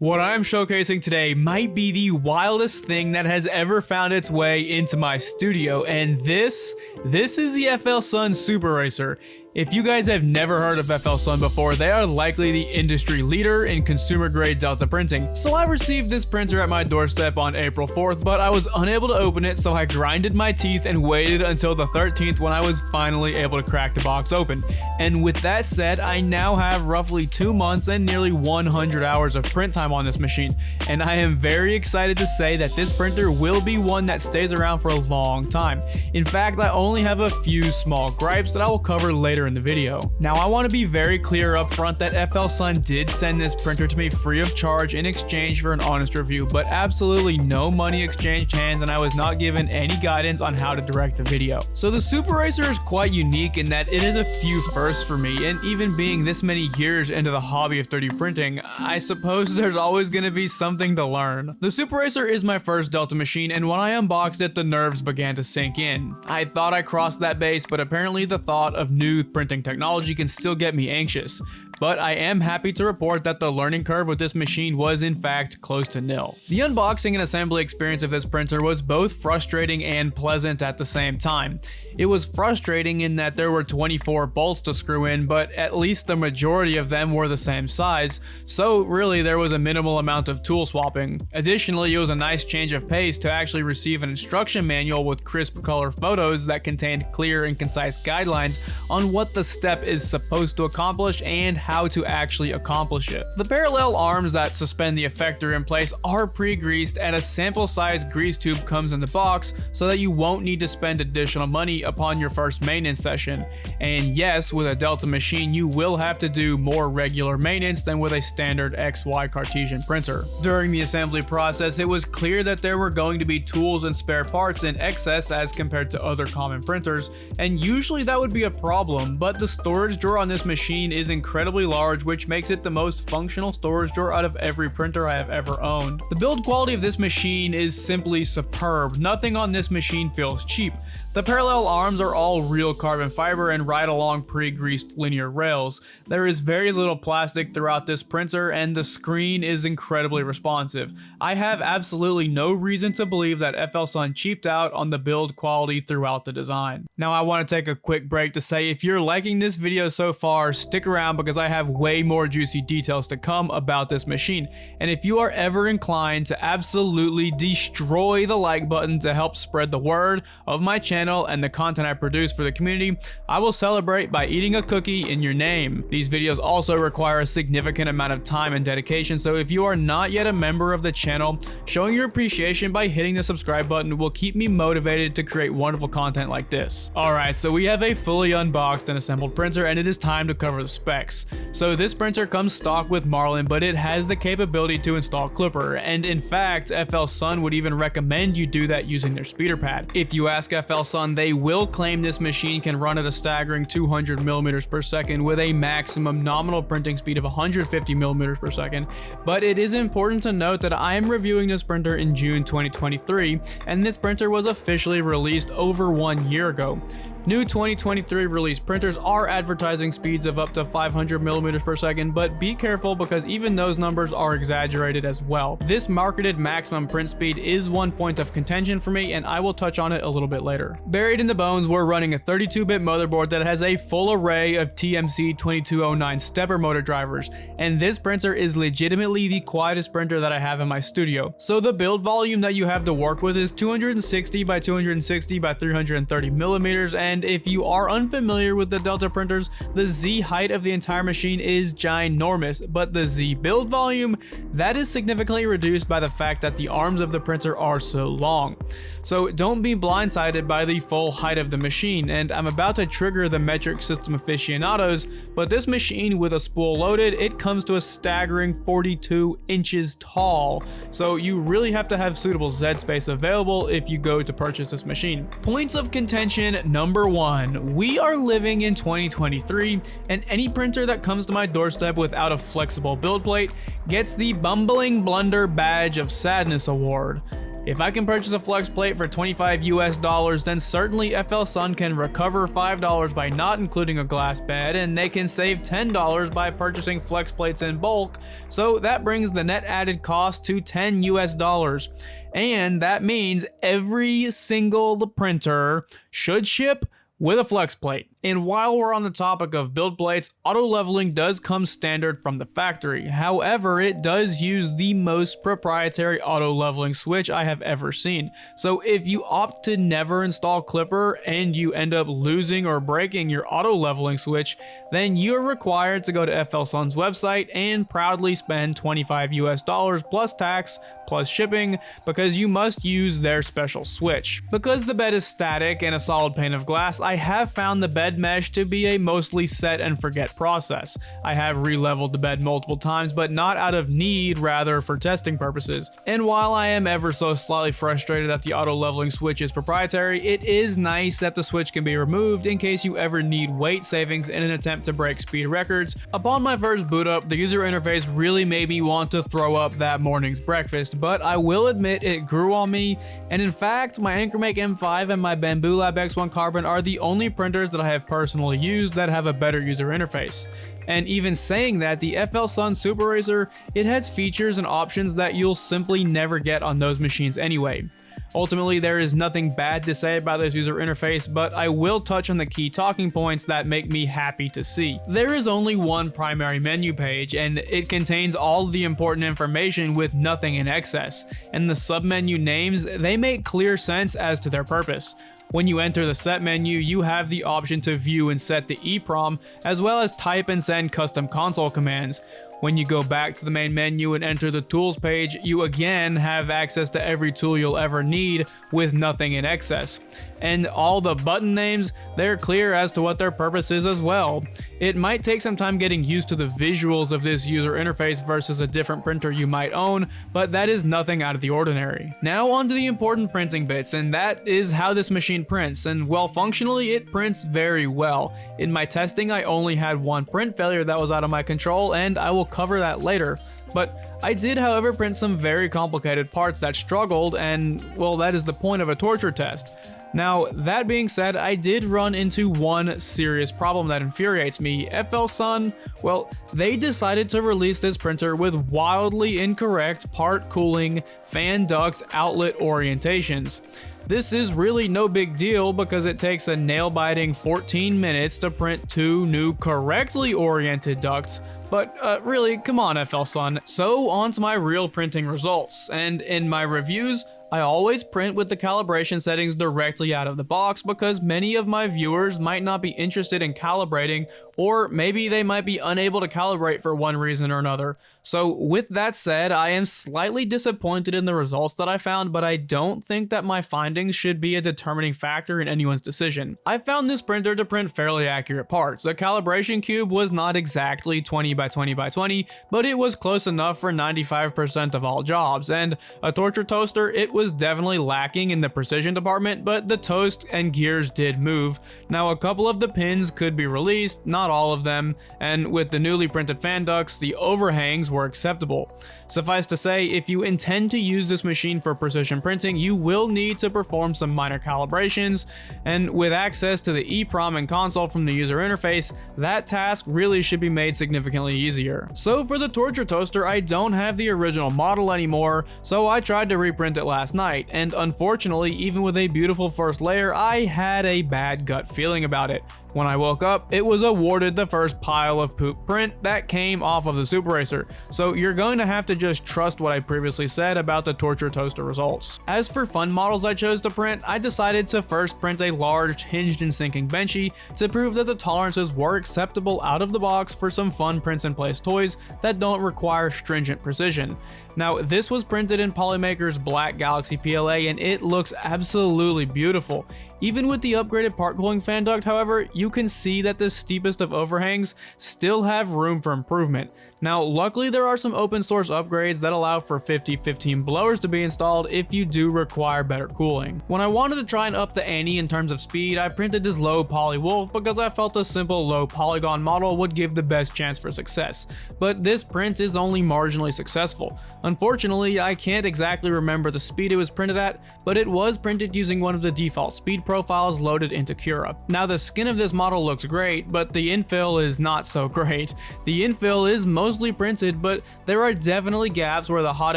What I'm showcasing today might be the wildest thing that has ever found its way into my studio, and this is the FLSUN Super Racer. If you guys have never heard of FLSUN before, they are likely the industry leader in consumer-grade Delta printing. So I received this printer at my doorstep on April 4th, but I was unable to open it, so I grinded my teeth and waited until the 13th when I was finally able to crack the box open. And with that said, I now have roughly 2 months and nearly 100 hours of print time on this machine, and I am very excited to say that this printer will be one that stays around for a long time. In fact, I only have a few small gripes that I will cover later in the video. Now, I want to be very clear up front that FLSUN did send this printer to me free of charge in exchange for an honest review, but absolutely no money exchanged hands, and I was not given any guidance on how to direct the video. So the Super Racer is quite unique in that it is a few firsts for me, and even being this many years into the hobby of 3D printing, I suppose there's always going to be something to learn. The Super Racer is my first Delta machine, and when I unboxed it, the nerves began to sink in. I thought I crossed that base, but apparently the thought of new printing technology can still get me anxious. But I am happy to report that the learning curve with this machine was in fact close to nil. The unboxing and assembly experience of this printer was both frustrating and pleasant at the same time. It was frustrating in that there were 24 bolts to screw in, but at least the majority of them were the same size, so really there was a minimal amount of tool swapping. Additionally, it was a nice change of pace to actually receive an instruction manual with crisp color photos that contained clear and concise guidelines on what the step is supposed to accomplish and how to actually accomplish it. The parallel arms that suspend the effector in place are pre-greased, and a sample size grease tube comes in the box so that you won't need to spend additional money upon your first maintenance session. And yes, with a Delta machine you will have to do more regular maintenance than with a standard XY Cartesian printer. During the assembly process, it was clear that there were going to be tools and spare parts in excess as compared to other common printers, and usually that would be a problem, but the storage drawer on this machine is incredibly large, which makes it the most functional storage drawer out of every printer I have ever owned. The build quality of this machine is simply superb. Nothing on this machine feels cheap. The parallel arms are all real carbon fiber and ride along pre-greased linear rails. There is very little plastic throughout this printer, and the screen is incredibly responsive. I have absolutely no reason to believe that FLSUN cheaped out on the build quality throughout the design. Now, I want to take a quick break to say if you're liking this video so far, stick around because I have way more juicy details to come about this machine. And if you are ever inclined to absolutely destroy the like button to help spread the word of my channel and the content I produce for the community, I will celebrate by eating a cookie in your name. These videos also require a significant amount of time and dedication, so if you are not yet a member of the channel, showing your appreciation by hitting the subscribe button will keep me motivated to create wonderful content like this. Alright, so we have a fully unboxed and assembled printer, and it is time to cover the specs. So this printer comes stock with Marlin, but it has the capability to install Clipper, and in fact, FLSUN would even recommend you do that using their speeder pad. If you ask FLSUN, they will claim this machine can run at a staggering 200 mm per second with a maximum nominal printing speed of 150 mm per second, but it is important to note that I am reviewing this printer in June 2023, and this printer was officially released over 1 year ago. New 2023 release printers are advertising speeds of up to 500 mm per second, but be careful because even those numbers are exaggerated as well. This marketed maximum print speed is one point of contention for me, and I will touch on it a little bit later. Buried in the bones, we're running a 32-bit motherboard that has a full array of TMC 2209 stepper motor drivers, and this printer is legitimately the quietest printer that I have in my studio. So the build volume that you have to work with is 260 by 260 by 330 millimeters, and if you are unfamiliar with the Delta printers, the Z height of the entire machine is ginormous, but the Z build volume, that is significantly reduced by the fact that the arms of the printer are so long. So don't be blindsided by the full height of the machine, and I'm about to trigger the metric system aficionados, but this machine with a spool loaded, it comes to a staggering 42 inches tall, so you really have to have suitable Z space available if you go to purchase this machine. Points of contention number one, we are living in 2023, and any printer that comes to my doorstep without a flexible build plate gets the Bumbling Blunder Badge of Sadness Award. If I can purchase a flex plate for $25 US, then certainly FLSUN can recover $5 by not including a glass bed, and they can save $10 by purchasing flex plates in bulk, so that brings the net added cost to $10 US. And that means every single printer should ship with a flex plate. And while we're on the topic of build plates, auto leveling does come standard from the factory. However, it does use the most proprietary auto leveling switch I have ever seen. So if you opt to never install Clipper and you end up losing or breaking your auto leveling switch, then you're required to go to FLSUN's website and proudly spend $25 US plus tax plus shipping, because you must use their special switch. Because the bed is static and a solid pane of glass, I have found the bed mesh to be a mostly set and forget process. I have re-leveled the bed multiple times, but not out of need, rather for testing purposes. And while I am ever so slightly frustrated that the auto leveling switch is proprietary, it is nice that the switch can be removed in case you ever need weight savings in an attempt to break speed records. Upon my first boot up, the user interface really made me want to throw up that morning's breakfast, but I will admit it grew on me, and in fact, my AnchorMake M5 and my Bamboo Lab X1 Carbon are the only printers that I have personally used that have a better user interface. And even saying that, the FLSUN Super Racer, it has features and options that you'll simply never get on those machines anyway. Ultimately, there is nothing bad to say about this user interface, but I will touch on the key talking points that make me happy to see. There is only one primary menu page, and it contains all the important information with nothing in excess, and the submenu names, they make clear sense as to their purpose. When you enter the set menu, you have the option to view and set the EEPROM, as well as type and send custom console commands. When you go back to the main menu and enter the tools page, you again have access to every tool you'll ever need with nothing in excess. And all the button names, they're clear as to what their purpose is as well. It might take some time getting used to the visuals of this user interface versus a different printer you might own, but that is nothing out of the ordinary. Now on to the important printing bits, and that is how this machine prints, and well, functionally it prints very well. In my testing, I only had one print failure that was out of my control, and I will cover that later. But I did, however, print some very complicated parts that struggled, and well, that is the point of a torture test. Now, that being said, I did run into one serious problem that infuriates me. FLSUN, well, they decided to release this printer with wildly incorrect part cooling, fan duct, outlet orientations. This is really no big deal because it takes a nail-biting 14 minutes to print two new correctly oriented ducts, but really, come on FLSUN. So on to my real printing results, and in my reviews, I always print with the calibration settings directly out of the box because many of my viewers might not be interested in calibrating, or maybe they might be unable to calibrate for one reason or another. So with that said, I am slightly disappointed in the results that I found, but I don't think that my findings should be a determining factor in anyone's decision. I found this printer to print fairly accurate parts. A calibration cube was not exactly 20 by 20 by 20, but it was close enough for 95% of all jobs, and a torture toaster, it was definitely lacking in the precision department, but the toast and gears did move. Now a couple of the pins could be released, not all of them, and with the newly printed fan ducts, the overhangs were acceptable. Suffice to say, if you intend to use this machine for precision printing, you will need to perform some minor calibrations, and with access to the EEPROM and console from the user interface, that task really should be made significantly easier. So for the torture toaster, I don't have the original model anymore, so I tried to reprint it last night, and unfortunately, even with a beautiful first layer, I had a bad gut feeling about it. When I woke up, it was awarded the first pile of poop print that came off of the Super Racer, so you're going to have to just trust what I previously said about the torture toaster results. As for fun models I chose to print, I decided to first print a large hinged and sinking benchy to prove that the tolerances were acceptable out of the box for some fun prints and place toys that don't require stringent precision. Now, this was printed in Polymaker's Black Galaxy PLA, and it looks absolutely beautiful. Even with the upgraded part cooling fan duct, however, you can see that the steepest of overhangs still have room for improvement. Now, luckily there are some open source upgrades that allow for 50/15 blowers to be installed if you do require better cooling. When I wanted to try and up the ante in terms of speed, I printed this low poly wolf because I felt a simple low polygon model would give the best chance for success. But this print is only marginally successful. Unfortunately, I can't exactly remember the speed it was printed at, but it was printed using one of the default speed profiles loaded into Cura. Now, the skin of this model looks great, but the infill is not so great. The infill is mostly printed, but there are definitely gaps where the hot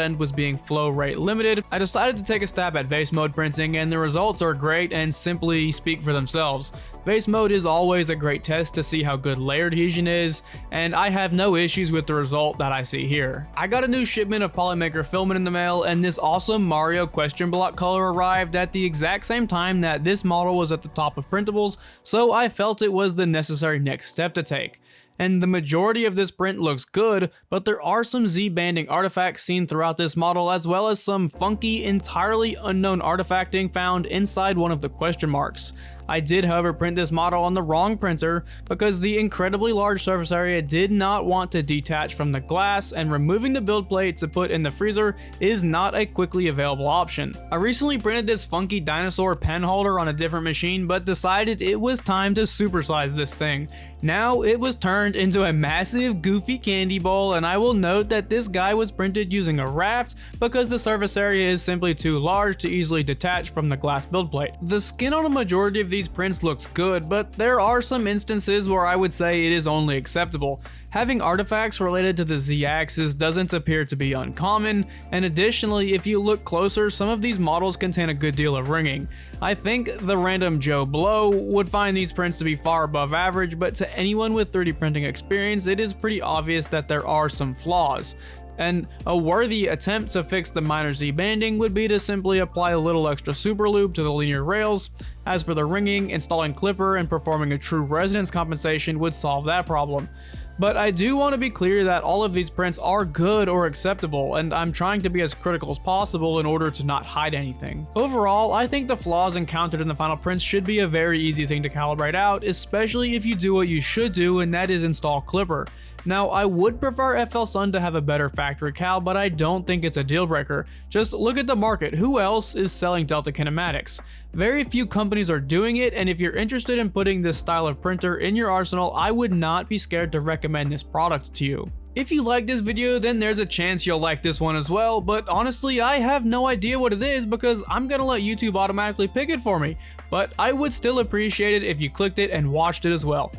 end was being flow rate limited. I decided to take a stab at vase mode printing, and the results are great and simply speak for themselves. Vase mode is always a great test to see how good layer adhesion is, and I have no issues with the result that I see here. I got a new shipment of Polymaker filament in the mail, and this awesome Mario question block color arrived at the exact same time that this model was at the top of printables, so I felt it was the necessary next step to take. And the majority of this print looks good, but there are some Z-banding artifacts seen throughout this model, as well as some funky, entirely unknown artifacting found inside one of the question marks. I did, however, print this model on the wrong printer because the incredibly large surface area did not want to detach from the glass, and removing the build plate to put in the freezer is not a quickly available option. I recently printed this funky dinosaur pen holder on a different machine, but decided it was time to supersize this thing. Now it was turned into a massive goofy candy bowl, and I will note that this guy was printed using a raft because the surface area is simply too large to easily detach from the glass build plate. The skin on a majority of these prints looks good, but there are some instances where I would say it is only acceptable. Having artifacts related to the Z-axis doesn't appear to be uncommon, and additionally, if you look closer, some of these models contain a good deal of ringing. I think the random Joe Blow would find these prints to be far above average, but to anyone with 3D printing experience, it is pretty obvious that there are some flaws. And a worthy attempt to fix the minor Z banding would be to simply apply a little extra super lube to the linear rails. As for the ringing, installing clipper and performing a true resonance compensation would solve that problem. But I do want to be clear that all of these prints are good or acceptable, and I'm trying to be as critical as possible in order to not hide anything. Overall, I think the flaws encountered in the final prints should be a very easy thing to calibrate out, especially if you do what you should do, and that is install clipper. Now, I would prefer FLSUN to have a better factory cal, but I don't think it's a deal breaker. Just look at the market. Who else is selling Delta kinematics? Very few companies are doing it, and if you're interested in putting this style of printer in your arsenal, I would not be scared to recommend this product to you. If you like this video, then there's a chance you'll like this one as well, but honestly, I have no idea what it is because I'm gonna let YouTube automatically pick it for me. But I would still appreciate it if you clicked it and watched it as well.